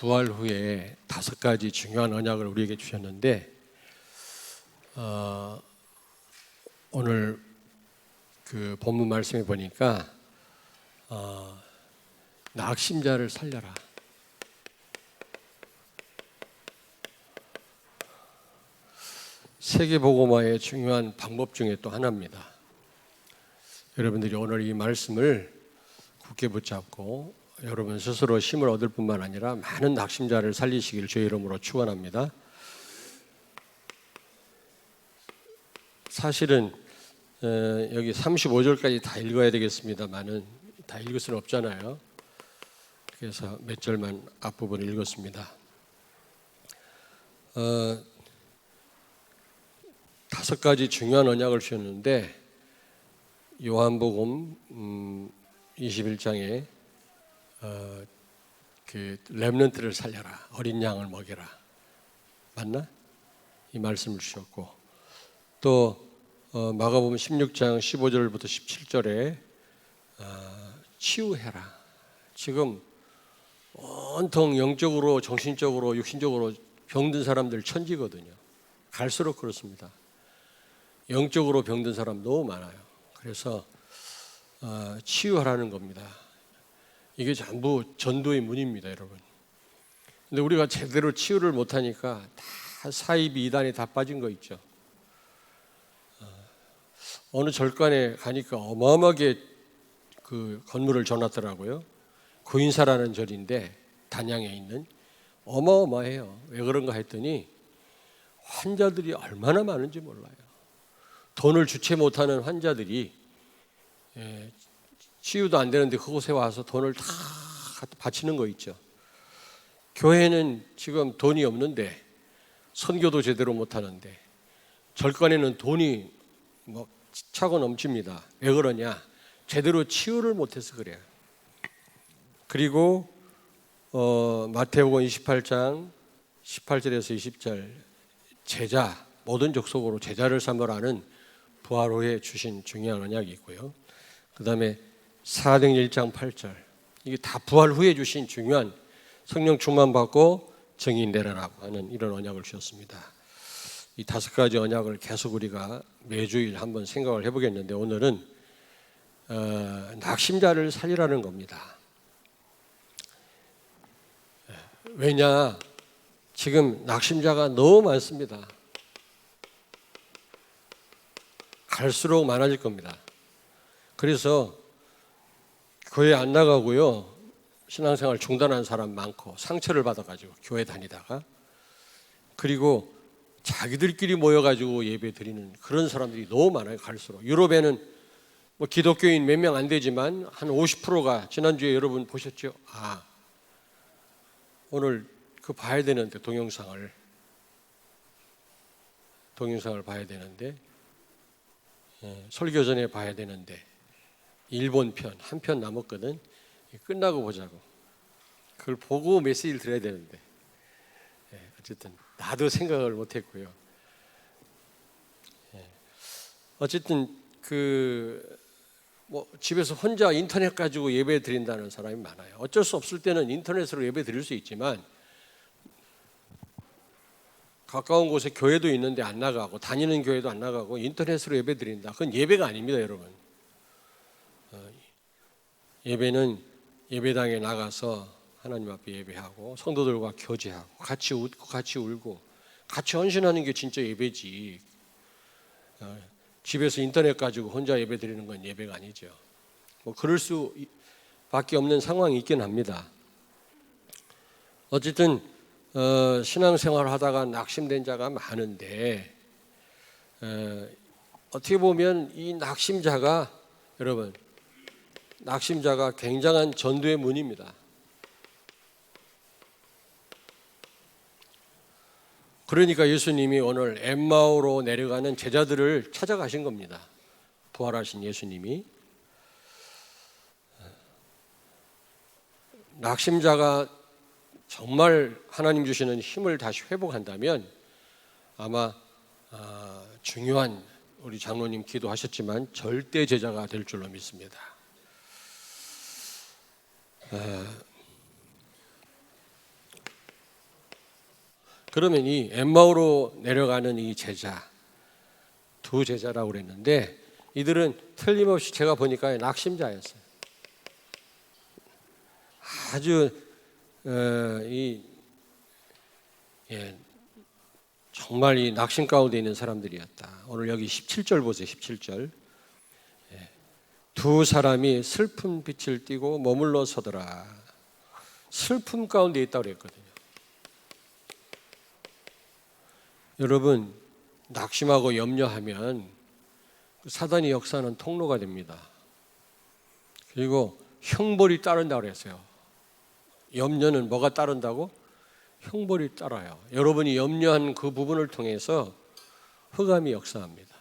부활 후에 5가지 중요한 언약을 우리에게 주셨는데 오늘 그 본문 말씀에 보니까 낙심자를 살려라. 세계복음화의 중요한 방법 중에 또 하나입니다. 여러분들이 오늘 이 말씀을 굳게 붙잡고 여러분 스스로 힘을 얻을 뿐만 아니라 많은 낙심자를 살리시길 주의 이름으로 축원합니다. 사실은 여기 35절까지 다 읽어야 되겠습니다만은 다 읽을 수는 없잖아요. 그래서 몇 절만 앞부분을 읽었습니다. 5가지 중요한 언약을 주셨는데 요한복음 21장에 그 렘넌트를 살려라, 어린 양을 먹여라, 맞나? 이 말씀을 주셨고, 또 마가복음 16장 15절부터 17절에 치유해라. 지금 온통 영적으로, 정신적으로, 육신적으로 병든 사람들 천지거든요. 갈수록 그렇습니다. 영적으로 병든 사람 너무 많아요. 그래서 치유하라는 겁니다. 이게 전부 전도의 문입니다, 여러분. 근데 우리가 제대로 치유를 못하니까 다 사이비 이단에 다 빠진 거 있죠. 어느 절간에 가니까 어마어마하게 그 건물을 줘놨더라고요. 구인사라는 절인데 단양에 있는 어마어마해요. 왜 그런가 했더니 환자들이 얼마나 많은지 몰라요. 돈을 주체 못하는 환자들이 치유도 안 되는데 그곳에 와서 돈을 다 바치는 거 있죠. 교회는 지금 돈이 없는데 선교도 제대로 못하는데 절간에는 돈이 뭐 차고 넘칩니다. 왜 그러냐? 제대로 치유를 못해서 그래요. 그리고 마태복음 28장 18절에서 20절 제자, 모든 족속으로 제자를 삼으라는 부활 후에 주신 중요한 언약이 있고요. 그 다음에 사도행전 1장 8절, 이게 다 부활 후에 주신 중요한 성령 충만 받고 증인 되라라고 하는 이런 언약을 주셨습니다. 이 5가지 언약을 계속 우리가 매주일 한번 생각을 해보겠는데 오늘은 낙심자를 살리라는 겁니다. 왜냐? 지금 낙심자가 너무 많습니다. 갈수록 많아질 겁니다. 그래서 교회 안 나가고요, 신앙생활 중단한 사람 많고 상처를 받아가지고 교회 다니다가, 그리고 자기들끼리 모여가지고 예배 드리는 그런 사람들이 너무 많아요. 갈수록 유럽에는 뭐 기독교인 몇 명 안 되지만 한 50%가 지난주에 여러분 보셨죠? 오늘 그 봐야 되는데 동영상을 봐야 되는데 설교 전에 봐야 되는데 일본 편 한 편 남았거든. 끝나고 보자고. 그걸 보고 메시지를 드려야 되는데 어쨌든 나도 생각을 못했고요. 어쨌든 뭐 집에서 혼자 인터넷 가지고 예배 드린다는 사람이 많아요. 어쩔 수 없을 때는 인터넷으로 예배 드릴 수 있지만 가까운 곳에 교회도 있는데 안 나가고 다니는 교회도 안 나가고 인터넷으로 예배 드린다. 그건 예배가 아닙니다, 여러분. 예배는 예배당에 나가서 하나님 앞에 예배하고 성도들과 교제하고 같이 웃고 같이 울고 같이 헌신하는 게 진짜 예배지. 집에서 인터넷 가지고 혼자 예배 드리는 건 예배가 아니죠. 뭐 그럴 수밖에 없는 상황이 있긴 합니다. 어쨌든 신앙생활을 하다가 낙심된 자가 많은데 어떻게 보면 이 낙심자가, 여러분, 낙심자가 굉장한 전도의 문입니다. 그러니까 예수님이 오늘 엠마오로 내려가는 제자들을 찾아가신 겁니다. 부활하신 예수님이. 낙심자가 정말 하나님 주시는 힘을 다시 회복한다면 아마 중요한, 우리 장로님 기도하셨지만 절대 제자가 될 줄로 믿습니다. 그러면 이 엠마오로 내려가는 이 제자, 두 제자라고 그랬는데 이들은 틀림없이 제가 보니까 낙심자였어요. 아주 정말 이 낙심 가운데 있는 사람들이었다. 오늘 여기 17절 보세요. 17절. 두 사람이 슬픈 빛을 띠고 머물러 서더라. 슬픔 가운데 있다고 그랬거든요. 여러분, 낙심하고 염려하면 사단의 역사는 통로가 됩니다. 그리고 형벌이 따른다고 그랬어요. 염려는 뭐가 따른다고? 형벌이 따라요. 여러분이 염려한 그 부분을 통해서 흑암이 역사합니다.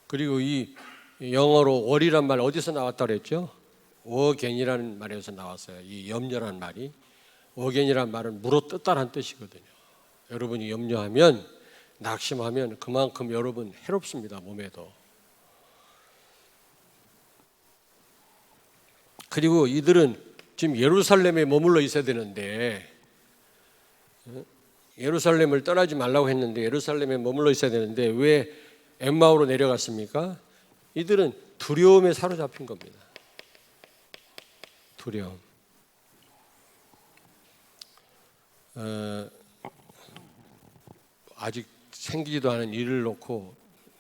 그리고 이 영어로 월이란 말 어디서 나왔다고 그랬죠? 어겐이라는 말에서 나왔어요. 이 염려라는 말이. 어겐이라는 말은 물어뜯다라는 뜻이거든요. 여러분이 염려하면, 낙심하면 그만큼 여러분 해롭습니다. 몸에도. 그리고 이들은 지금 예루살렘에 머물러 있어야 되는데, 예루살렘을 떠나지 말라고 했는데 예루살렘에 머물러 있어야 되는데 왜 엠마오로 내려갔습니까? 이들은 두려움에 사로잡힌 겁니다. 두려움. 아직 생기지도 않은 일을 놓고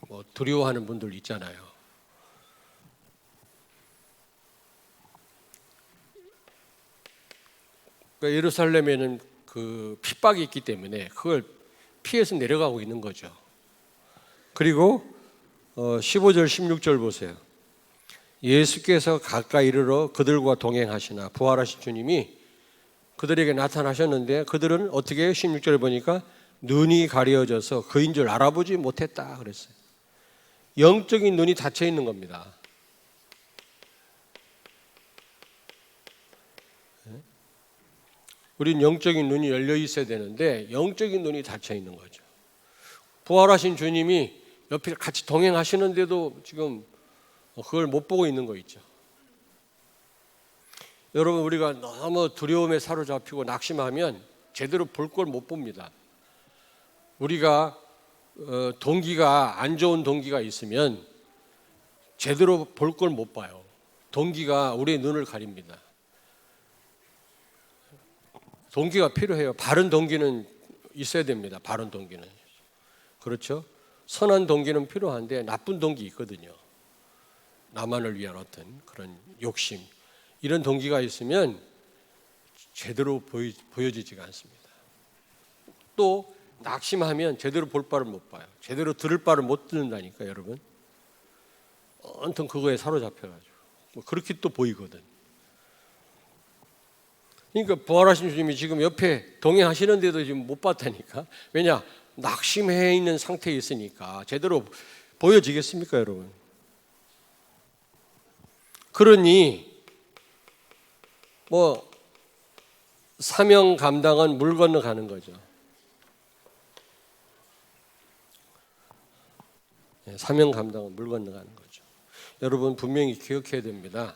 뭐 두려워하는 분들 있잖아요. 그러니까 예루살렘에는 그 핍박이 있기 때문에 그걸 피해서 내려가고 있는 거죠. 그리고 15절 16절 보세요. 예수께서 가까이 이르러 그들과 동행하시나 부활하신 주님이 그들에게 나타나셨는데 그들은 어떻게 16절에 보니까 눈이 가려져서 그인 줄 알아보지 못했다 그랬어요. 영적인 눈이 닫혀 있는 겁니다. 우린 영적인 눈이 열려 있어야 되는데 영적인 눈이 닫혀 있는 거죠. 부활하신 주님이 옆에 같이 동행하시는데도 지금 그걸 못 보고 있는 거 있죠. 여러분, 우리가 너무 두려움에 사로잡히고 낙심하면 제대로 볼 걸 못 봅니다. 우리가 동기가 안 좋은 동기가 있으면 제대로 볼 걸 못 봐요. 동기가 우리의 눈을 가립니다. 동기가 필요해요. 바른 동기는 있어야 됩니다. 바른 동기는. 그렇죠? 선한 동기는 필요한데 나쁜 동기 있거든요. 나만을 위한 어떤 그런 욕심. 이런 동기가 있으면 제대로 보여지지가 않습니다. 또 낙심하면 제대로 볼 바를 못 봐요. 제대로 들을 바를 못 듣는다니까 여러분. 온통 그거에 사로잡혀가지고 그렇게 또 보이거든. 그러니까 부활하신 주님이 지금 옆에 동행하시는데도 지금 못 봤다니까. 왜냐? 낙심해 있는 상태에 있으니까 제대로 보여지겠습니까 여러분? 그러니 뭐 사명 감당은 물 건너가는 거죠. 사명 감당은 물 건너가는 거죠. 여러분 분명히 기억해야 됩니다.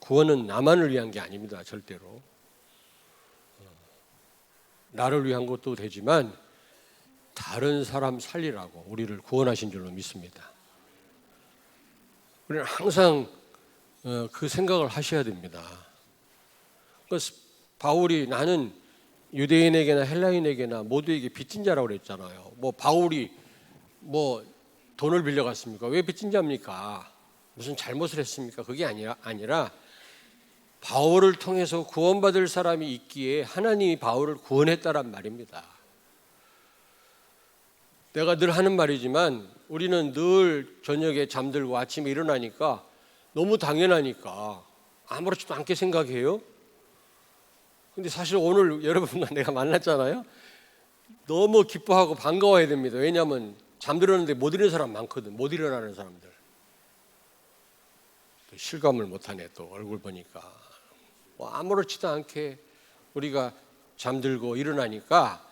구원은 나만을 위한 게 아닙니다. 절대로. 나를 위한 것도 되지만 다른 사람 살리라고 우리를 구원하신 줄로 믿습니다. 우리는 항상 그 생각을 하셔야 됩니다. 그래서 바울이 나는 유대인에게나 헬라인에게나 모두에게 빚진 자라고 그랬잖아요. 뭐 바울이 뭐 돈을 빌려갔습니까? 왜 빚진 자입니까? 무슨 잘못을 했습니까? 그게 아니라 바울을 통해서 구원받을 사람이 있기에 하나님이 바울을 구원했다란 말입니다. 내가 늘 하는 말이지만 우리는 늘 저녁에 잠들고 아침에 일어나니까 너무 당연하니까 아무렇지도 않게 생각해요. 근데 사실 오늘 여러분과 내가 만났잖아요. 너무 기뻐하고 반가워야 됩니다. 왜냐하면 잠들었는데 못 일어나는 사람 많거든. 못 일어나는 사람들. 또 실감을 못하네. 또 얼굴 보니까 뭐 아무렇지도 않게 우리가 잠들고 일어나니까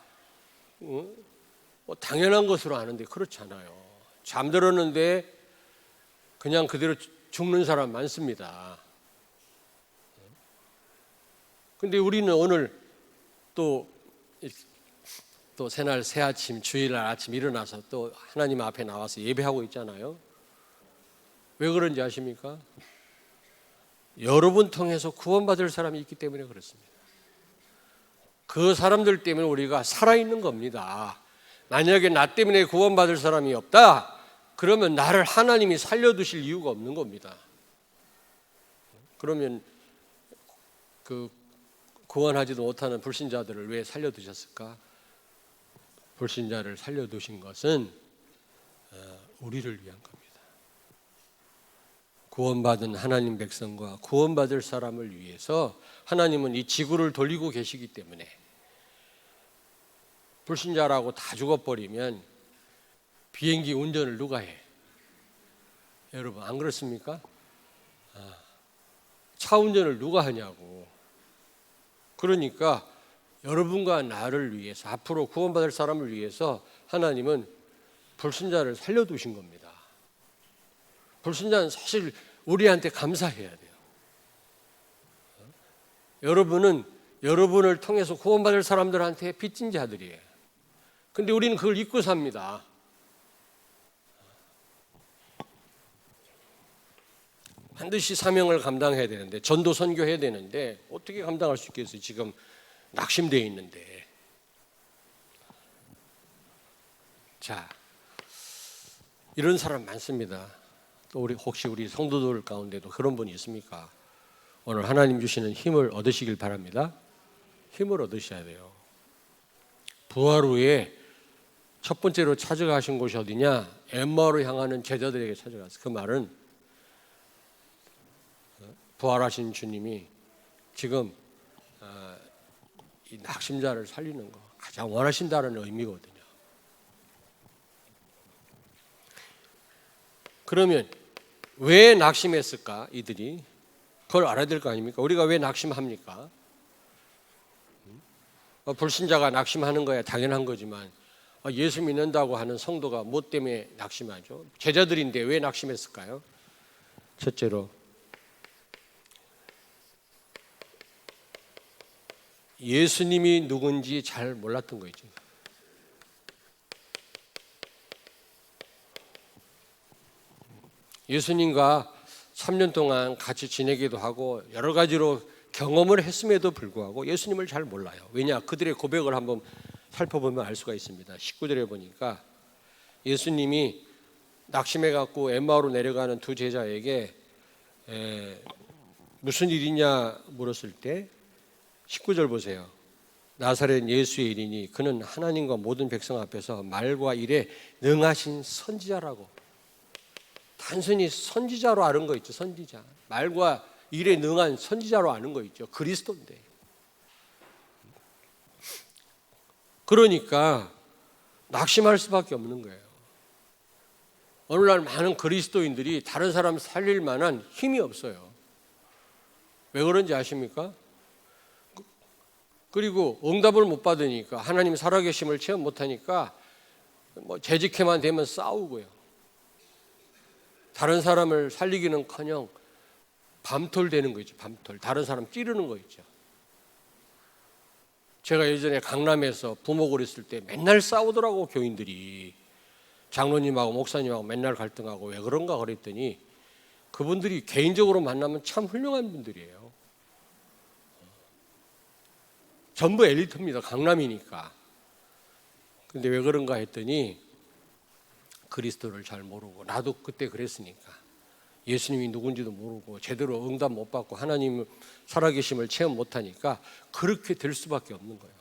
뭐 당연한 것으로 아는데 그렇지 않아요. 잠들었는데 그냥 그대로 죽는 사람 많습니다. 근데 우리는 오늘 또 또 새날 새 아침 주일날 아침 일어나서 또 하나님 앞에 나와서 예배하고 있잖아요. 왜 그런지 아십니까? 여러분 통해서 구원받을 사람이 있기 때문에 그렇습니다. 그 사람들 때문에 우리가 살아있는 겁니다. 만약에 나 때문에 구원받을 사람이 없다, 그러면 나를 하나님이 살려두실 이유가 없는 겁니다. 그러면 그 구원하지도 못하는 불신자들을 왜 살려두셨을까? 불신자를 살려두신 것은 우리를 위한 겁니다. 구원받은 하나님 백성과 구원받을 사람을 위해서 하나님은 이 지구를 돌리고 계시기 때문에, 불신자라고 다 죽어버리면 비행기 운전을 누가 해? 여러분 안 그렇습니까? 차 운전을 누가 하냐고. 그러니까 여러분과 나를 위해서, 앞으로 구원받을 사람을 위해서 하나님은 불신자를 살려두신 겁니다. 불신자는 사실 우리한테 감사해야 돼요. 여러분은 여러분을 통해서 구원받을 사람들한테 빚진 자들이에요. 근데 우리는 그걸 잊고 삽니다. 반드시 사명을 감당해야 되는데, 전도 선교해야 되는데 어떻게 감당할 수 있겠어요? 지금 낙심되어 있는데. 자, 이런 사람 많습니다. 또 혹시 우리 성도들 가운데도 그런 분이 있습니까? 오늘 하나님 주시는 힘을 얻으시길 바랍니다. 힘을 얻으셔야 돼요. 부활 후에 첫 번째로 찾아가신 곳이 어디냐? 엠마오로 향하는 제자들에게 찾아갔어요. 그 말은 부활하신 주님이 지금 이 낙심자를 살리는 거 가장 원하신다는 의미거든요. 그러면 왜 낙심했을까? 이들이 그걸 알아야 될 거 아닙니까? 우리가 왜 낙심합니까? 불신자가 낙심하는 거야 당연한 거지만, 예수 믿는다고 하는 성도가 뭐 때문에 낙심하죠? 제자들인데 왜 낙심했을까요? 첫째로 예수님이 누군지 잘 몰랐던 거죠. 예수님과 3년 동안 같이 지내기도 하고 여러 가지로 경험을 했음에도 불구하고 예수님을 잘 몰라요. 왜냐? 그들의 고백을 한번 살펴보면 알 수가 있습니다. 19절에 보니까 예수님이 낙심해갖고 엠마오로 내려가는 두 제자에게 무슨 일이냐 물었을 때 19절 보세요. 나사렛 예수의 일이니 그는 하나님과 모든 백성 앞에서 말과 일에 능하신 선지자라고. 단순히 선지자로 아는 거 있죠. 선지자. 말과 일에 능한 선지자로 아는 거 있죠. 그리스도인데. 그러니까 낙심할 수밖에 없는 거예요. 오늘날 많은 그리스도인들이 다른 사람 살릴 만한 힘이 없어요. 왜 그런지 아십니까? 그리고 응답을 못 받으니까, 하나님 살아계심을 체험 못하니까 재직해만 되면 싸우고요. 다른 사람을 살리기는커녕 밤톨 되는 거 있죠. 밤톨. 다른 사람 찌르는 거 있죠. 제가 예전에 강남에서 부목을 했을 때 맨날 싸우더라고. 교인들이 장로님하고 목사님하고 맨날 갈등하고. 왜 그런가 그랬더니 그분들이 개인적으로 만나면 참 훌륭한 분들이에요. 전부 엘리트입니다. 강남이니까. 근데 왜 그런가 했더니 그리스도를 잘 모르고, 나도 그때 그랬으니까 예수님이 누군지도 모르고 제대로 응답 못 받고 하나님 살아계심을 체험 못하니까 그렇게 될 수밖에 없는 거예요.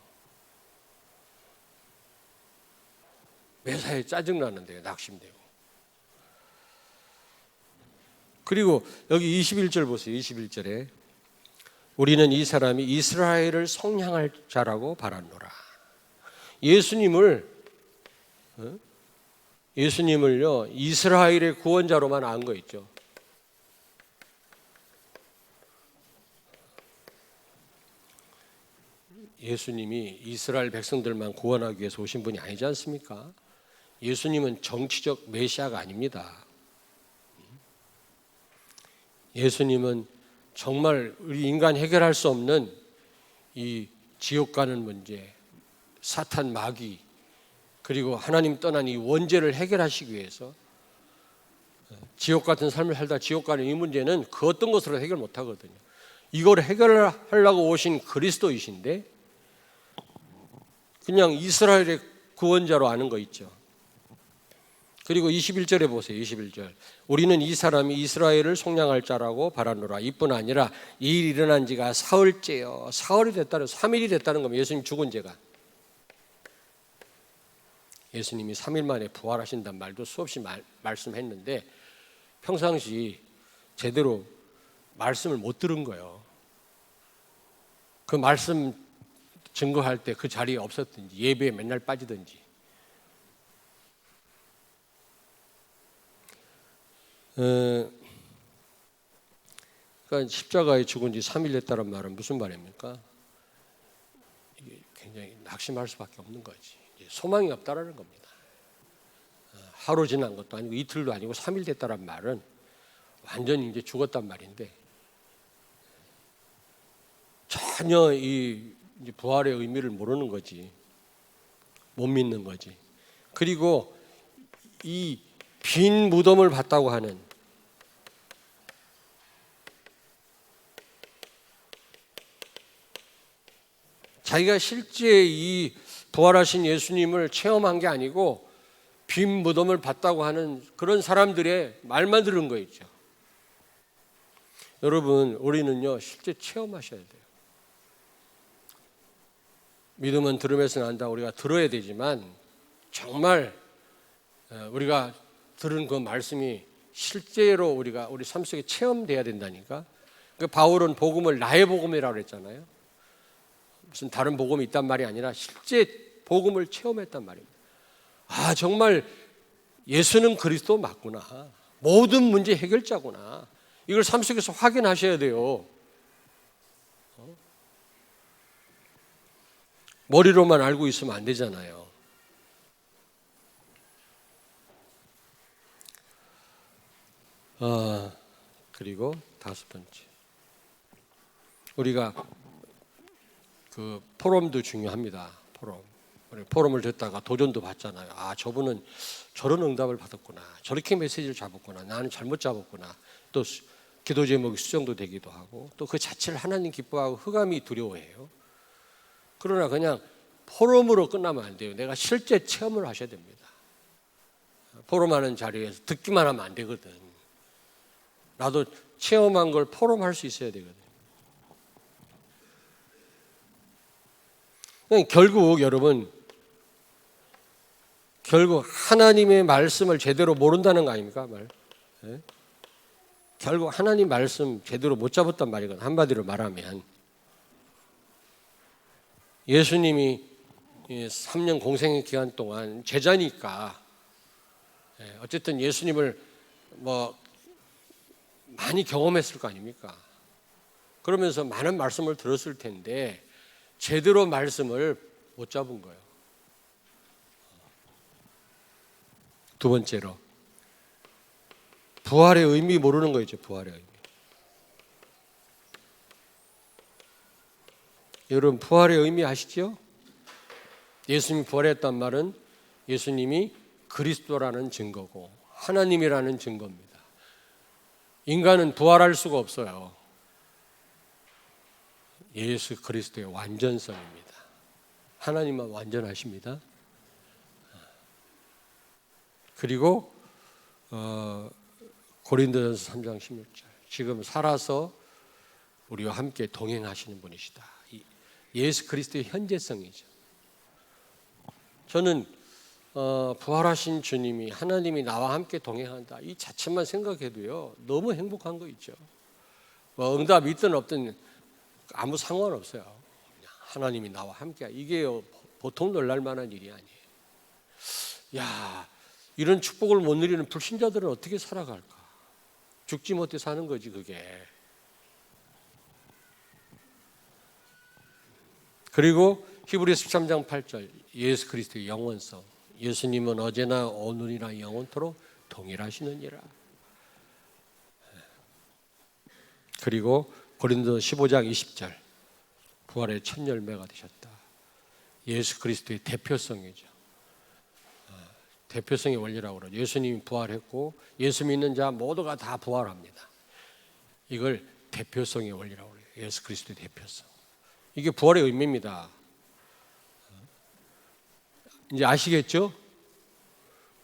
매사에 짜증나는데요. 낙심되고. 그리고 여기 21절 보세요. 21절에 우리는 이 사람이 이스라엘을 속량할 자라고 바랐노라. 예수님을요 이스라엘의 구원자로만 안 거 있죠. 예수님이 이스라엘 백성들만 구원하기 위해서 오신 분이 아니지 않습니까? 예수님은 정치적 메시아가 아닙니다. 예수님은 정말 우리 인간 해결할 수 없는 이 지옥 가는 문제, 사탄 마귀 그리고 하나님 떠난 이 원죄를 해결하시기 위해서 지옥 같은 삶을 살다 지옥 가는 이 문제는 그 어떤 것으로 해결 못 하거든요. 이걸 해결하려고 오신 그리스도이신데 그냥 이스라엘의 구원자로 아는 거 있죠. 그리고 21절에 보세요. 21절. 우리는 이 사람이 이스라엘을 속량할 자라고 바라노라. 이뿐 아니라 이 일이 일어난 지가 사흘째요. 사흘이 됐다는 3일이 됐다는 겁니다. 예수님 죽은 지가. 예수님이 3일 만에 부활하신단 말도 수없이 말씀했는데 평상시 제대로 말씀을 못 들은 거예요. 그 말씀 증거할 때 그 자리에 없었든지 예배에 맨날 빠지든지. 그러니까 십자가에 죽은 지 3일 됐다는 말은 무슨 말입니까? 이게 굉장히 낙심할 수밖에 없는 거지. 소망이 없다라는 겁니다. 하루 지난 것도 아니고 이틀도 아니고 3일 됐다는 말은 완전히 이제 죽었단 말인데 전혀 이 부활의 의미를 모르는 거지. 못 믿는 거지. 그리고 이 빈 무덤을 봤다고 하는 자기가 실제 이 부활하신 예수님을 체험한 게 아니고 빈 무덤을 봤다고 하는 그런 사람들의 말만 들은 거 있죠. 여러분, 우리는요 실제 체험하셔야 돼요. 믿음은 들음에서 난다. 우리가 들어야 되지만 정말 우리가 들은 그 말씀이 실제로 우리 삶 속에 체험돼야 된다니까. 그 바울은 복음을 나의 복음이라고 그랬잖아요. 무슨 다른 복음이 있단 말이 아니라 실제 복음을 체험했단 말입니다. 아, 정말 예수는 그리스도 맞구나. 모든 문제 해결자구나. 이걸 삶 속에서 확인하셔야 돼요. 머리로만 알고 있으면 안 되잖아요. 그리고 5번째. 우리가 그 포럼도 중요합니다. 포럼을 듣다가 도전도 받잖아요. 아, 저분은 저런 응답을 받았구나. 저렇게 메시지를 잡았구나. 나는 잘못 잡았구나. 또 기도 제목이 수정도 되기도 하고 또 그 자체를 하나님 기뻐하고 흑암이 두려워해요. 그러나 그냥 포럼으로 끝나면 안 돼요. 내가 실제 체험을 하셔야 됩니다. 포럼하는 자리에서 듣기만 하면 안 되거든. 나도 체험한 걸 포럼할 수 있어야 되거든. 결국 여러분, 하나님의 말씀을 제대로 모른다는 거 아닙니까? 결국 하나님 말씀 제대로 못 잡았단 말이거든. 한마디로 말하면 예수님이 3년 공생의 기간 동안 제자니까 어쨌든 예수님을 많이 경험했을 거 아닙니까? 그러면서 많은 말씀을 들었을 텐데 제대로 말씀을 못 잡은 거예요. 두 번째로 부활의 의미 모르는 거죠. 부활의 의미. 여러분, 부활의 의미 아시죠? 예수님이 부활했단 말은 예수님이 그리스도라는 증거고 하나님이라는 증거입니다. 인간은 부활할 수가 없어요. 예수 그리스도의 완전성입니다. 하나님만 완전하십니다. 그리고 고린도전서 3장 16절 지금 살아서 우리와 함께 동행하시는 분이시다. 예수 그리스도의 현재성이죠. 저는 부활하신 주님이 하나님이 나와 함께 동행한다 이 자체만 생각해도요 너무 행복한 거 있죠. 응답이 있든 없든 아무 상관없어요. 그냥 하나님이 나와 함께 이게 보통 놀랄 만한 일이 아니에요. 야, 이런 축복을 못 누리는 불신자들은 어떻게 살아갈까? 죽지 못해 사는 거지 그게. 그리고 히브리서 13장 8절 예수 그리스도의 영원성. 예수님은 어제나 오늘이나 영원토록 동일하시느니라. 그리고 고린도서 15장 20절 부활의 첫 열매가 되셨다. 예수 그리스도의 대표성이죠. 대표성의 원리라고 그러죠. 예수님이 부활했고 예수 믿는 자 모두가 다 부활합니다. 이걸 대표성의 원리라고 그래요. 예수 그리스도의 대표성. 이게 부활의 의미입니다. 이제 아시겠죠?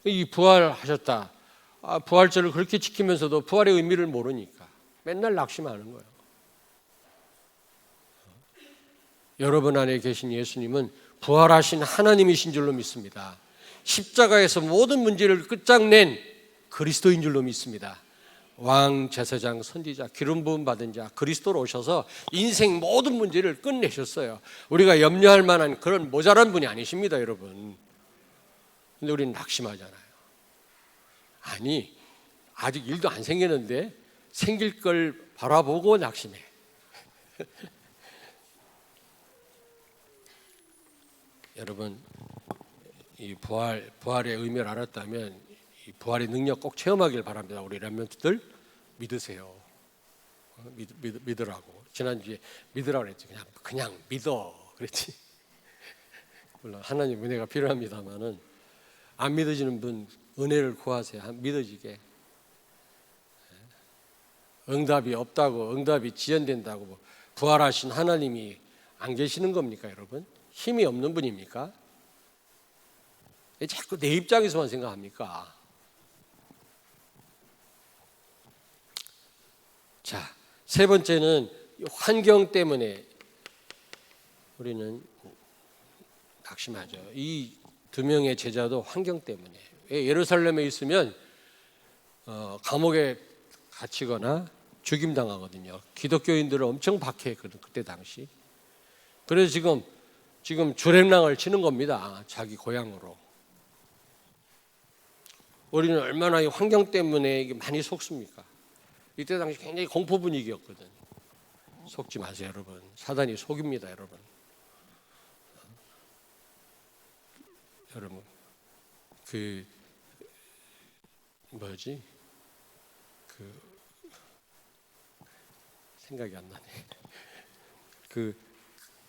이 부활하셨다. 부활절을 그렇게 지키면서도 부활의 의미를 모르니까 맨날 낙심하는 거예요. 여러분 안에 계신 예수님은 부활하신 하나님이신 줄로 믿습니다. 십자가에서 모든 문제를 끝장낸 그리스도인 줄로 믿습니다. 왕, 제사장, 선지자, 기름 부음 받은 자 그리스도로 오셔서 인생 모든 문제를 끝내셨어요. 우리가 염려할 만한 그런 모자란 분이 아니십니다, 여러분. 근데 우리는 낙심하잖아요. 아니, 아직 일도 안 생기는데 생길 걸 바라보고 낙심해. 여러분, 이 부활의 의미를 알았다면 이 부활의 능력 꼭 체험하길 바랍니다. 우리 렘넌트들 믿으세요. 믿으라고. 지난주에 믿으라고 그랬지. 그냥 믿어 그랬지. 물론 하나님 은혜가 필요합니다만은 안 믿어지는 분 은혜를 구하세요. 믿어지게. 응답이 없다고, 응답이 지연된다고 부활하신 하나님이 안 계시는 겁니까, 여러분? 힘이 없는 분입니까? 왜 자꾸 내 입장에서만 생각합니까? 자, 세 번째는 환경 때문에 우리는 낙심하죠. 이 두 명의 제자도 환경 때문에. 예루살렘에 있으면 감옥에 갇히거나 죽임당하거든요. 기독교인들을 엄청 박해했거든, 그때 당시. 그래서 지금 주랭랑을 치는 겁니다. 자기 고향으로. 우리는 얼마나 이 환경 때문에 많이 속습니까? 이때 당시 굉장히 공포 분위기였거든. 속지 마세요, 여러분. 사단이 속입니다, 여러분. 여러분, 생각이 안 나네.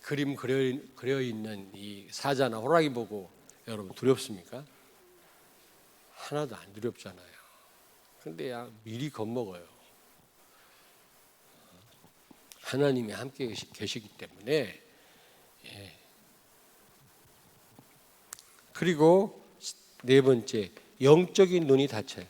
그림 그려 있는 이 사자나 호랑이 보고 여러분 두렵습니까? 하나도 안 두렵잖아요. 그런데 미리 겁먹어요. 하나님이 함께 계시기 때문에. 그리고 네 번째, 영적인 눈이 닫혀요.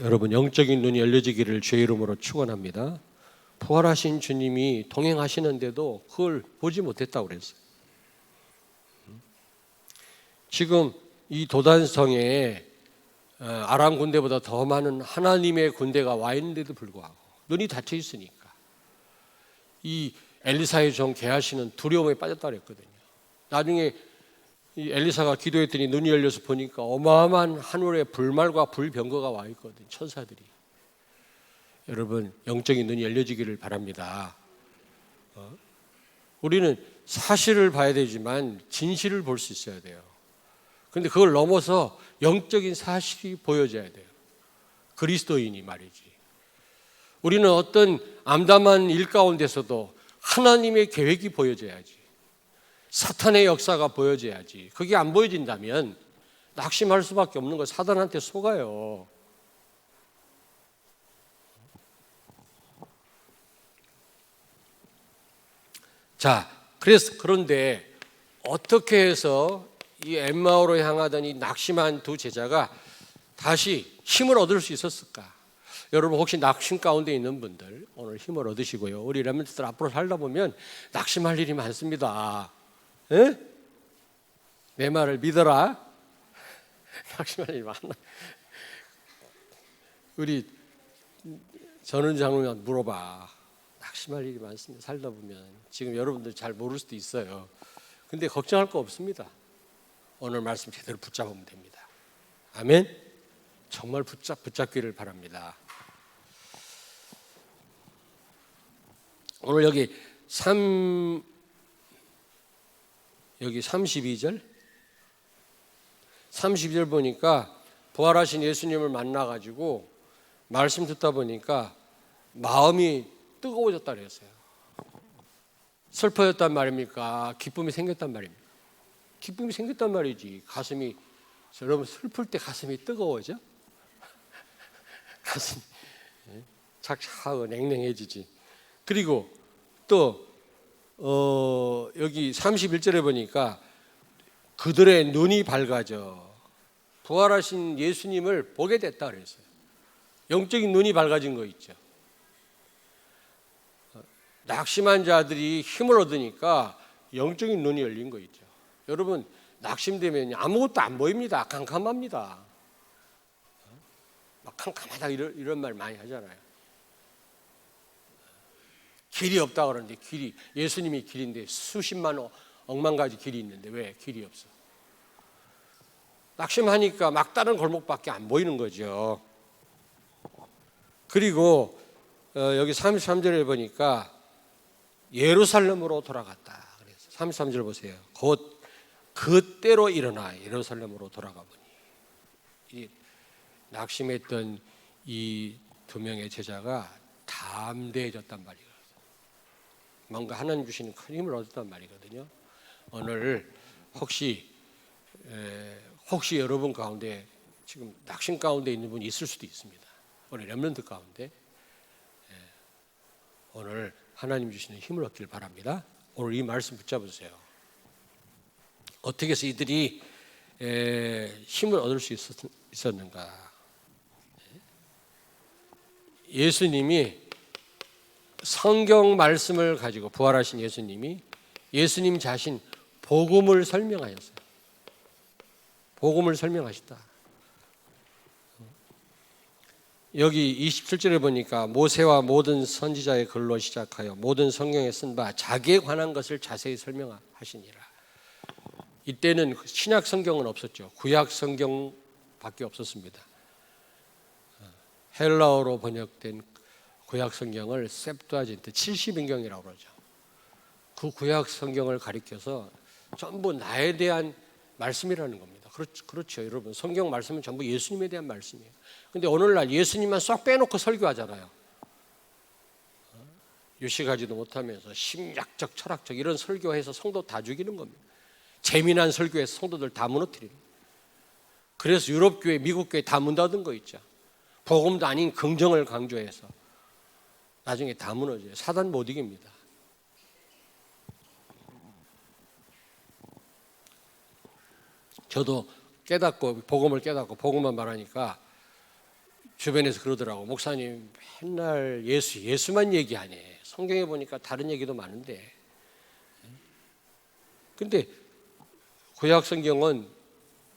여러분, 영적인 눈이 열려지기를 주의 이름으로 축원합니다. 부활하신 주님이 동행하시는데도 그걸 보지 못했다고 그랬어요. 지금 이 도단성에 아람 군대보다 더 많은 하나님의 군대가 와 있는데도 불구하고 눈이 닫혀 있으니까 이 엘리사의 종 게하시는 두려움에 빠졌다고 그랬거든요. 나중에 이 엘리사가 기도했더니 눈이 열려서 보니까 어마어마한 하늘의 불말과 불병거가 와 있거든요. 천사들이. 여러분, 영적인 눈이 열려지기를 바랍니다. 우리는 사실을 봐야 되지만 진실을 볼 수 있어야 돼요. 그런데 그걸 넘어서 영적인 사실이 보여져야 돼요. 그리스도인이 말이지. 우리는 어떤 암담한 일 가운데서도 하나님의 계획이 보여져야지. 사탄의 역사가 보여져야지. 그게 안 보여진다면 낙심할 수밖에 없는 거예요. 사단한테 속아요. 자, 그런데 어떻게 해서 이 엠마오로 향하던 이 낙심한 두 제자가 다시 힘을 얻을 수 있었을까? 여러분, 혹시 낙심 가운데 있는 분들 오늘 힘을 얻으시고요. 우리 렘넌트들 앞으로 살다 보면 낙심할 일이 많습니다. 에? 내 말을 믿어라. 낙심할 일이 많아. 우리 전은 장로님한테 물어봐. 낙심할 일이 많습니다. 살다 보면. 지금 여러분들 잘 모를 수도 있어요. 근데 걱정할 거 없습니다. 오늘 말씀 제대로 붙잡으면 됩니다. 아멘. 정말 붙잡기를 바랍니다. 오늘 여기 32절 보니까 부활하신 예수님을 만나가지고 말씀 듣다 보니까 마음이 뜨거워졌다 그랬어요. 슬퍼졌단 말입니까? 기쁨이 생겼단 말입니까? 기쁨이 생겼단 말이지. 가슴이, 여러분 슬플 때 가슴이 뜨거워져? 가슴이 착착하고 냉랭해지지. 그리고 또 여기 31절에 보니까 그들의 눈이 밝아져 부활하신 예수님을 보게 됐다 그랬어요. 영적인 눈이 밝아진 거 있죠. 낙심한 자들이 힘을 얻으니까 영적인 눈이 열린 거 있죠. 여러분 낙심되면 아무것도 안 보입니다. 캄캄합니다. 막 캄캄하다 이런 말 많이 하잖아요. 길이 없다 그러는데 길이, 예수님이 길인데 수십만 억만 가지 길이 있는데 왜 길이 없어? 낙심하니까 막다른 골목밖에 안 보이는 거죠. 그리고 여기 33절에 보니까 예루살렘으로 돌아갔다. 그래서 33절 보세요. 곧 그때로 일어나 예루살렘으로 돌아가 보니, 이 낙심했던 이 두 명의 제자가 담대해졌단 말이에요. 뭔가 하나님 주시는 큰 힘을 얻었단 말이거든요. 오늘 혹시 여러분 가운데 지금 낙심 가운데 있는 분이 있을 수도 있습니다. 오늘 렘넌트 가운데 오늘 하나님 주시는 힘을 얻길 바랍니다. 오늘 이 말씀 붙잡으세요. 어떻게 해서 이들이 힘을 얻을 수 있었는가? 예수님이 성경 말씀을 가지고 부활하신 예수님이 예수님 자신 복음을 설명하셨어요. 복음을 설명하셨다. 여기 27절에 보니까 모세와 모든 선지자의 글로 시작하여 모든 성경에 쓴 바 자기에 관한 것을 자세히 설명하시니라. 이때는 신약 성경은 없었죠. 구약 성경밖에 없었습니다. 헬라어로 번역된 구약 성경을 셉투아진트 70인경이라고 그러죠. 그 구약 성경을 가리켜서 전부 나에 대한 말씀이라는 겁니다. 그렇죠, 여러분. 성경 말씀은 전부 예수님에 대한 말씀이에요. 근데 오늘날 예수님만 쏙 빼놓고 설교하잖아요. 유식하지도 못하면서 심리학적, 철학적 이런 설교해서 성도 다 죽이는 겁니다. 재미난 설교해서 성도들 다 무너뜨리는 거예요. 그래서 유럽 교회, 미국 교회 다 문 닫은 거 있죠. 복음도 아닌 긍정을 강조해서 나중에 다 무너져요. 사단 못 이깁니다. 저도 깨닫고 복음을 깨닫고 복음만 말하니까 주변에서 그러더라고. 목사님 맨날 예수만 얘기하네. 성경에 보니까 다른 얘기도 많은데. 근데 구약 성경은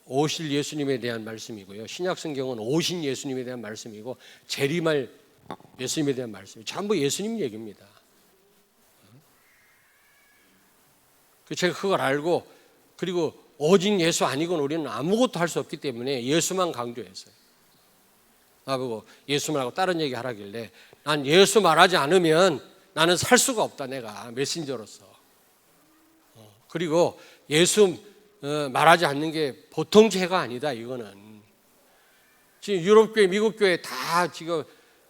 오실 예수님에 대한 말씀이고요. 신약 성경은 오신 예수님에 대한 말씀이고 재림할 예수님에 대한 말씀이 전부 예수님 얘기입니다. 제가 그걸 알고 그리고 오직 예수 아니고는 우리는 아무것도 할 수 없기 때문에 예수만 강조했어요. 나보고 예수 말고 다른 얘기 하라길래 난 예수 말하지 않으면 나는 살 수가 없다. 내가 메신저로서. 그리고 예수 말하지 않는 게 보통 죄가 아니다. 이거는 지금 유럽교회, 미국교회 다 지금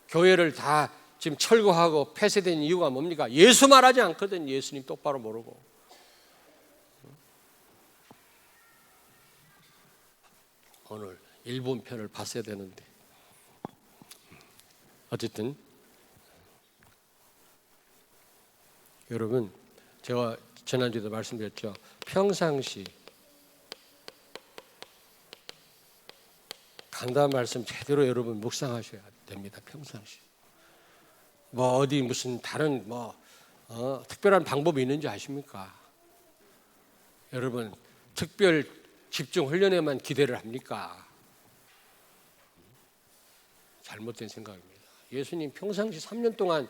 교회를 다 지금 철거하고 폐쇄된 이유가 뭡니까? 예수 말하지 않거든. 예수님 똑바로 모르고. 오늘 일본 편을 봤어야 되는데 어쨌든 여러분 제가 지난주에도 말씀드렸죠. 평상시 강단 말씀 제대로 여러분 묵상하셔야 됩니다. 평상시 뭐 어디 무슨 다른 특별한 방법이 있는지 아십니까? 여러분 특별 집중 훈련에만 기대를 합니까? 잘못된 생각입니다. 예수님 평상시 3년 동안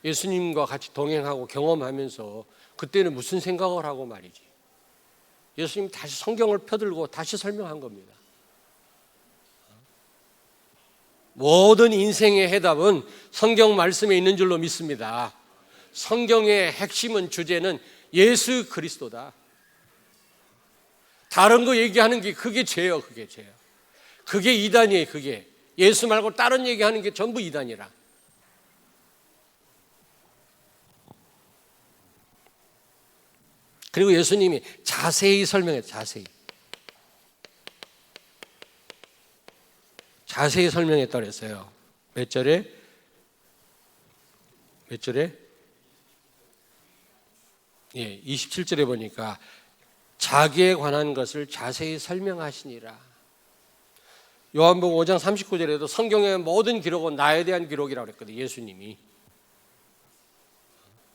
예수님과 같이 동행하고 경험하면서 그때는 무슨 생각을 하고 말이지. 예수님 다시 성경을 펴들고 다시 설명한 겁니다. 모든 인생의 해답은 성경 말씀에 있는 줄로 믿습니다. 성경의 핵심은 주제는 예수 그리스도다. 다른 거 얘기하는 게 그게 죄예요. 그게 죄예요. 그게 이단이에요. 그게 예수 말고 다른 얘기하는 게 전부 이단이라. 그리고 예수님이 자세히 설명했어요. 자세히 설명했다 그랬어요. 몇 절에? 예, 27절에 보니까 자기에 관한 것을 자세히 설명하시니라. 요한복음 5장 39절에도 성경의 모든 기록은 나에 대한 기록이라고 그랬거든요. 예수님이.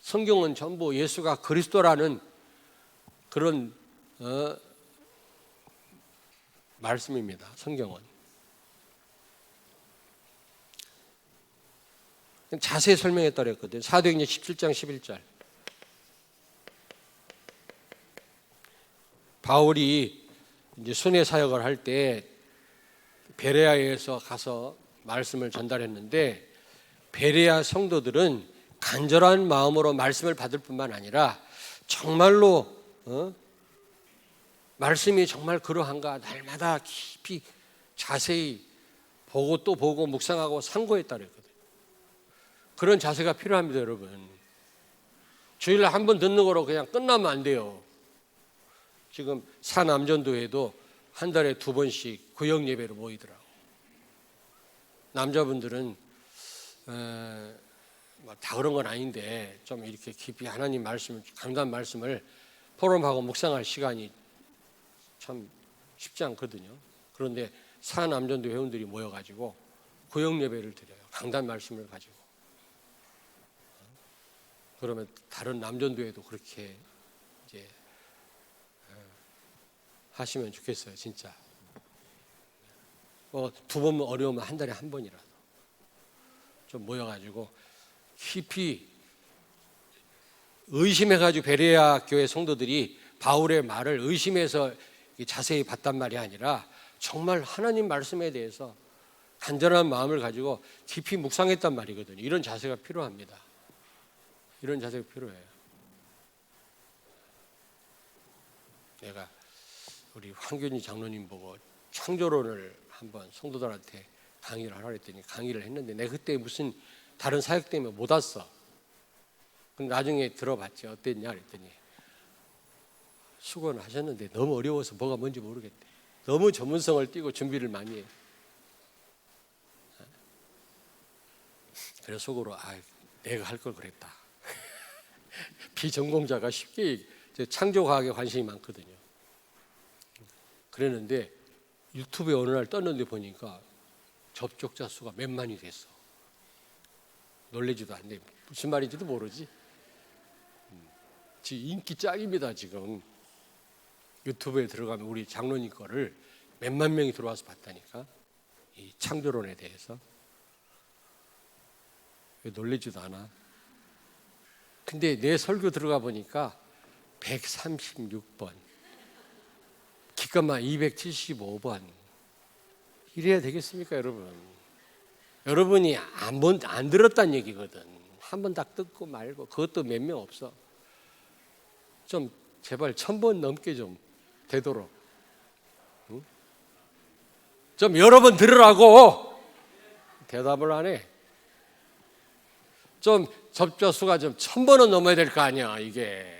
성경은 전부 예수가 그리스도라는 그런 말씀입니다. 성경은. 자세히 설명했다 그랬거든요. 사도행전 17장 11절. 바울이 이제 순회 사역을 할 때 베레아에서 가서 말씀을 전달했는데 베레아 성도들은 간절한 마음으로 말씀을 받을 뿐만 아니라 정말로 말씀이 정말 그러한가 날마다 깊이 자세히 보고 또 보고 묵상하고 상고했다 그랬거든요. 그런 자세가 필요합니다, 여러분. 주일날 한 번 듣는 거로 그냥 끝나면 안 돼요. 지금 사남전도회도 한 달에 2번씩 구역 예배로 모이더라고. 남자분들은 다 그런 건 아닌데 좀 이렇게 깊이 하나님 말씀을, 강단 말씀을 포럼하고 묵상할 시간이 참 쉽지 않거든요. 그런데 사남전도 회원들이 모여가지고 구역 예배를 드려요. 강단 말씀을 가지고. 그러면 다른 남전도회도 그렇게 이제 하시면 좋겠어요, 진짜. 2번 어려우면 한 달에 한 번이라도 좀 모여가지고 깊이 의심해가지고 베레아 교회 성도들이 바울의 말을 의심해서 자세히 봤단 말이 아니라 정말 하나님 말씀에 대해서 간절한 마음을 가지고 깊이 묵상했단 말이거든요. 이런 자세가 필요합니다. 이런 자세가 필요해요. 내가 우리 황균희 장로님 보고 창조론을 한번 성도들한테 강의를 하라 했더니 강의를 했는데 내가 그때 무슨 다른 사역 때문에 못 왔어. 근데 나중에 들어봤지. 어땠냐 그랬더니 수고는 하셨는데 너무 어려워서 뭐가 뭔지 모르겠대. 너무 전문성을 띠고 준비를 많이 해. 그래서 속으로 내가 할 걸 그랬다. 비전공자가 쉽게 창조과학에 관심이 많거든요. 그랬는데 유튜브에 어느 날 떴는데 보니까 접촉자 수가 몇만이 됐어. 놀래지도 않네. 무슨 말인지도 모르지. 지금 인기 짱입니다. 지금 유튜브에 들어가면 우리 장로님 거를 몇만 명이 들어와서 봤다니까. 이 창조론에 대해서. 왜 놀래지도 않아. 근데 내 설교 들어가 보니까 136번, 기껏만 275번. 이래야 되겠습니까, 여러분? 여러분이 안 들었다는 얘기거든. 한 번 딱 듣고 말고, 그것도 몇 명 없어. 좀 제발 1000번 넘게 좀 되도록. 응? 좀 여러 번 들으라고. 대답을 안 해. 좀 접자 수가 좀 1000번은 넘어야 될 거 아니야, 이게.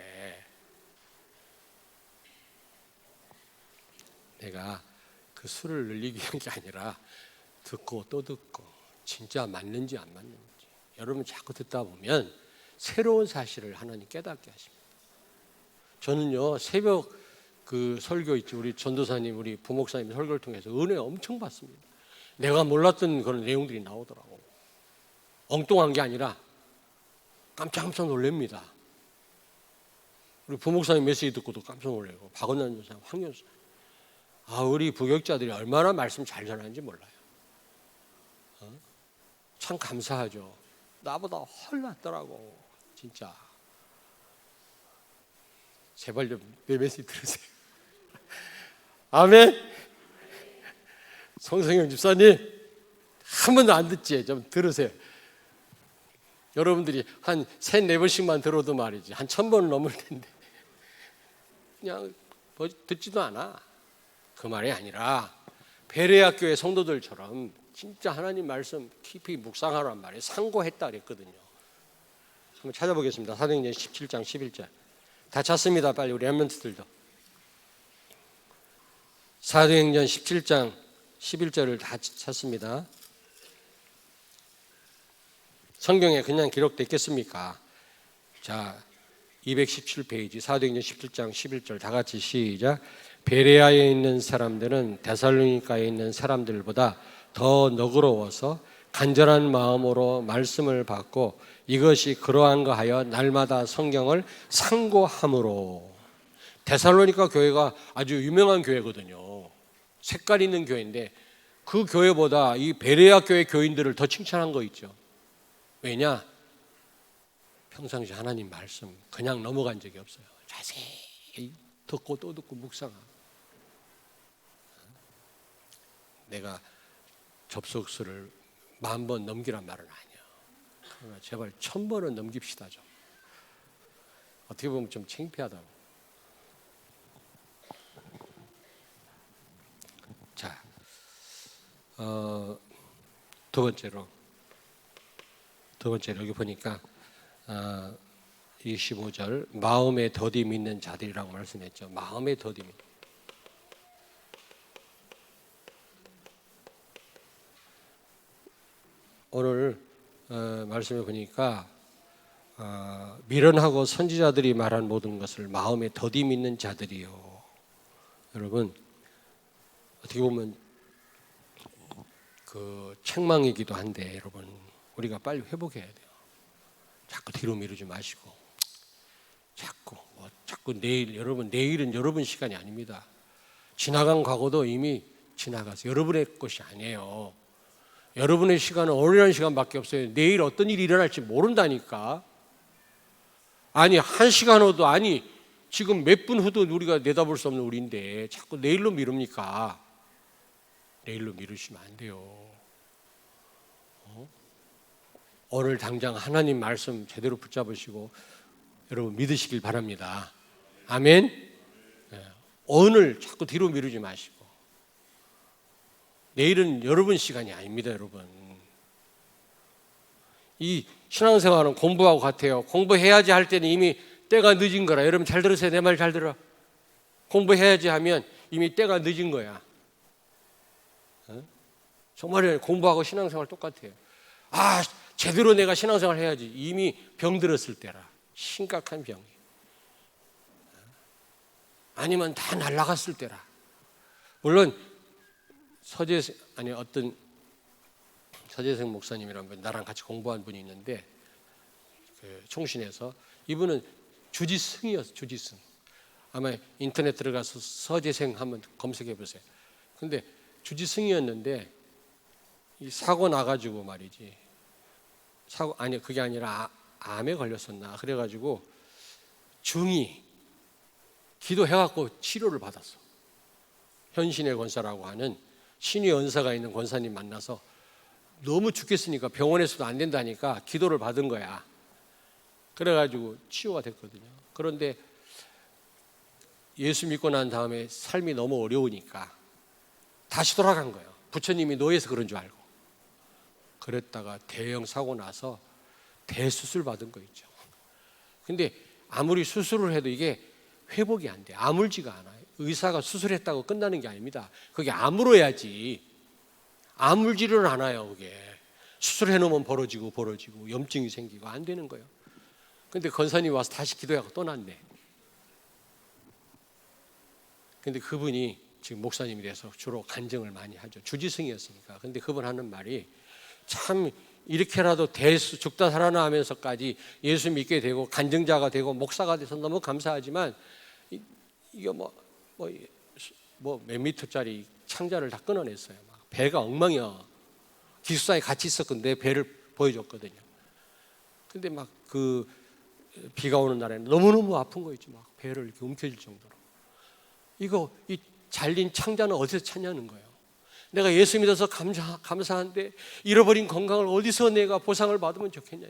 내가 그 수를 늘리기 위한 게 아니라 듣고 또 듣고 진짜 맞는지 안 맞는지 여러분 자꾸 듣다 보면 새로운 사실을 하나님 깨닫게 하십니다. 저는요 새벽 그 설교 있죠. 우리 전도사님 우리 부목사님 설교를 통해서 은혜 엄청 받습니다. 내가 몰랐던 그런 내용들이 나오더라고. 엉뚱한 게 아니라 깜짝 놀랍니다. 우리 부목사님 메시지 듣고도 깜짝 놀래고 박은남 전사님 황교사 우리 부격자들이 얼마나 말씀 잘 전하는지 몰라요. 참 감사하죠. 나보다 훨 낫더라고. 진짜. 제발 좀 내 메시지 들으세요. 아멘. 송성영 집사님 한 번도 안 듣지? 좀 들으세요. 여러분들이 한 3-4번씩만 들어도 말이지 한 1000번은 넘을 텐데 그냥 듣지도 않아. 그 말이 아니라 베레아 교회 성도들처럼 진짜 하나님 말씀 깊이 묵상하란 말이에요. 상고했다 그랬거든요. 한번 찾아보겠습니다. 사도행전 17장 11절. 다 찾습니다. 빨리 우리 렘넌트들도. 사도행전 17장 11절을 다 찾습니다. 성경에 그냥 기록됐겠습니까? 자, 217페이지 사도행전 17장 11절 다 같이 시작. 베레아에 있는 사람들은 데살로니가에 있는 사람들보다 더 너그러워서 간절한 마음으로 말씀을 받고 이것이 그러한가 하여 날마다 성경을 상고함으로. 데살로니가 교회가 아주 유명한 교회거든요. 색깔 있는 교회인데 그 교회보다 이 베레아 교회 교인들을 더 칭찬한 거 있죠. 왜냐? 평상시 하나님 말씀 그냥 넘어간 적이 없어요. 자세히 듣고 또 듣고 묵상하고. 내가 접속수를 10,000번 넘기란 말은 아니야. 그러나 제발 1,000번은 넘깁시다 좀. 어떻게 보면 좀 창피하다고. 자, 두 번째로 여기 보니까 25절 마음에 더디 있는 자들이라고 말씀했죠. 마음에 더디. 오늘 말씀을 보니까 미련하고 선지자들이 말한 모든 것을 마음에 더디 있는 자들이요. 여러분 어떻게 보면 그 책망이기도 한데 여러분 우리가 빨리 회복해야 돼요. 자꾸 뒤로 미루지 마시고 자꾸 내일. 여러분 내일은 여러분 시간이 아닙니다. 지나간 과거도 이미 지나가서 여러분의 것이 아니에요. 여러분의 시간은 오래한 시간밖에 없어요. 내일 어떤 일이 일어날지 모른다니까. 아니 1시간 후도 아니 지금 몇 분 후도 우리가 내다볼 수 없는 우리인데 자꾸 내일로 미룹니까? 내일로 미루시면 안 돼요. 오늘 당장 하나님 말씀 제대로 붙잡으시고 여러분 믿으시길 바랍니다. 아멘. 오늘 자꾸 뒤로 미루지 마시고 내일은 여러분 시간이 아닙니다. 여러분 이 신앙생활은 공부하고 같아요. 공부해야지 할 때는 이미 때가 늦은 거라. 여러분 잘 들으세요. 내 말 잘 들어. 공부해야지 하면 이미 때가 늦은 거야. 정말 공부하고 신앙생활 똑같아요. 제대로 내가 신앙생활 해야지. 이미 병들었을 때라. 심각한 병이. 아니면 다 날아갔을 때라. 물론 어떤 서재생 목사님이라는 분, 나랑 같이 공부한 분이 있는데 그 총신에서 이분은 주지승이었어요. 주지승. 아마 인터넷 들어가서 서재생 한번 검색해 보세요. 근데 주지승이었는데 이 사고 나가지고 말이지. 그게 아니라 암에 걸렸었나. 그래가지고 중이 기도해갖고 치료를 받았어. 현신의 권사라고 하는 신의 은사가 있는 권사님 만나서 너무 죽겠으니까 병원에서도 안 된다니까 기도를 받은 거야. 그래가지고 치유가 됐거든요. 그런데 예수 믿고 난 다음에 삶이 너무 어려우니까 다시 돌아간 거예요. 부처님이 노예해서 그런 줄 알고. 그랬다가 대형 사고 나서 대수술 받은 거 있죠. 근데 아무리 수술을 해도 이게 회복이 안 돼. 아물지가 않아요. 의사가 수술했다고 끝나는 게 아닙니다. 그게 아물어야지. 아물지를 않아요. 그게 수술해 놓으면 벌어지고 염증이 생기고 안 되는 거예요. 근데 권사님이 와서 다시 기도하고 또 났네. 근데 그분이 지금 목사님이 돼서 주로 간증을 많이 하죠. 주지승이었으니까. 근데 그분 하는 말이 참 이렇게라도 죽다 살아나 하면서까지 예수 믿게 되고 간증자가 되고 목사가 돼서 너무 감사하지만 이게 몇 미터짜리 창자를 다 끊어냈어요. 막 배가 엉망이야. 기숙사에 같이 있었건데 배를 보여줬거든요. 근데 막 그 비가 오는 날에는 너무너무 아픈 거 있죠. 막 배를 이렇게 움켜쥘 정도로. 이 잘린 창자는 어디서 찾냐는 거예요. 내가 예수 믿어서 감사한데 잃어버린 건강을 어디서 내가 보상을 받으면 좋겠냐.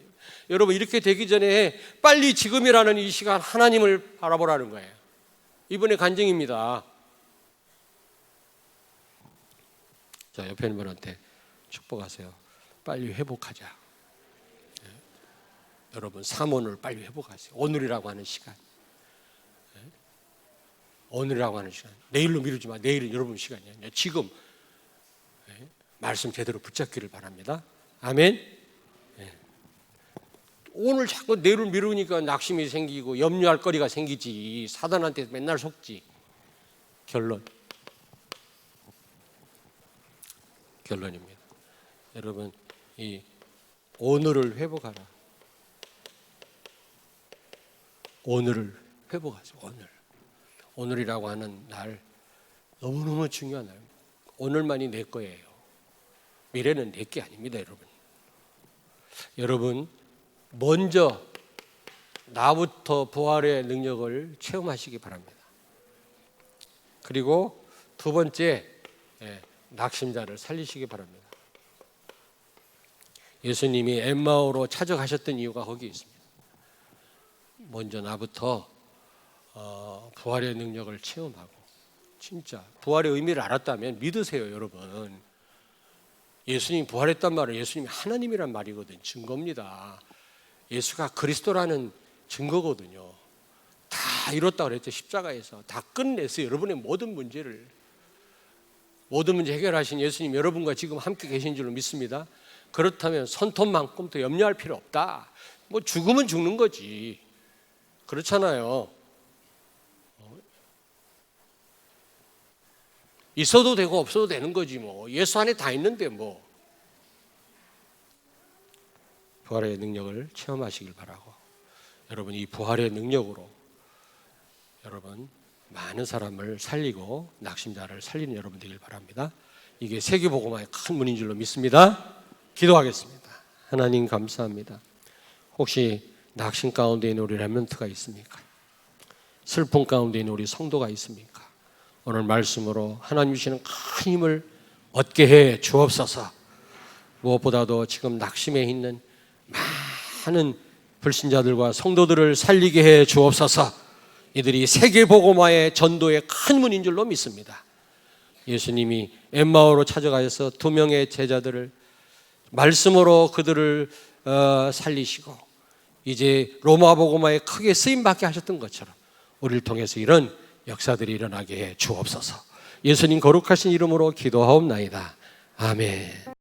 여러분 이렇게 되기 전에 빨리 지금이라는 이 시간 하나님을 바라보라는 거예요. 이번에 간증입니다. 자, 옆에 있는 분한테 축복하세요. 빨리 회복하자. 네. 여러분 3원을 빨리 회복하세요. 오늘이라고 하는 시간. 오늘이라고 하는 시간, 내일로 미루지 마. 내일은 여러분 시간이 아니야. 지금 말씀 제대로 붙잡기를 바랍니다. 아멘. 오늘 자꾸 내일을 미루니까 낙심이 생기고 염려할 거리가 생기지. 사단한테 맨날 속지. 결론입니다. 여러분, 이 오늘을 회복하라. 오늘을 회복하세요. 오늘이라고 하는 날 너무너무 중요한 날. 오늘만이 내 거예요. 미래는 내 게 아닙니다, 여러분. 여러분, 먼저 나부터 부활의 능력을 체험하시기 바랍니다. 그리고 두 번째, 낙심자를 살리시기 바랍니다. 예수님이 엠마오로 찾아가셨던 이유가 거기 있습니다. 먼저 나부터 부활의 능력을 체험하고, 진짜 부활의 의미를 알았다면 믿으세요, 여러분. 예수님이 부활했단 말은 예수님이 하나님이란 말이거든요. 증거입니다. 예수가 그리스도라는 증거거든요. 다 이뤘다고 그랬죠. 십자가에서 다 끝냈어요. 여러분의 모든 문제 해결하신 예수님, 여러분과 지금 함께 계신 줄로 믿습니다. 그렇다면 손톱만큼 더 염려할 필요 없다. 뭐 죽으면 죽는 거지. 그렇잖아요. 있어도 되고 없어도 되는 거지 뭐. 예수 안에 다 있는데 뭐. 부활의 능력을 체험하시길 바라고, 여러분 이 부활의 능력으로 여러분 많은 사람을 살리고 낙심자를 살리는 여러분 되길 바랍니다. 이게 세계복음화의 큰 문인 줄로 믿습니다. 기도하겠습니다. 하나님 감사합니다. 혹시 낙심 가운데 있는 우리 렘넌트가 있습니까? 슬픔 가운데 있는 우리 성도가 있습니까? 오늘 말씀으로 하나님 주시는 큰 힘을 얻게 해 주옵소서. 무엇보다도 지금 낙심해 있는 많은 불신자들과 성도들을 살리게 해 주옵소서. 이들이 세계복음화의 전도의 큰 문인 줄로 믿습니다. 예수님이 엠마오로 찾아가셔서 2명의 제자들을 말씀으로 그들을 살리시고 이제 로마 복음화에 크게 쓰임받게 하셨던 것처럼 우리를 통해서 이런 역사들이 일어나게 해 주옵소서. 예수님 거룩하신 이름으로 기도하옵나이다. 아멘.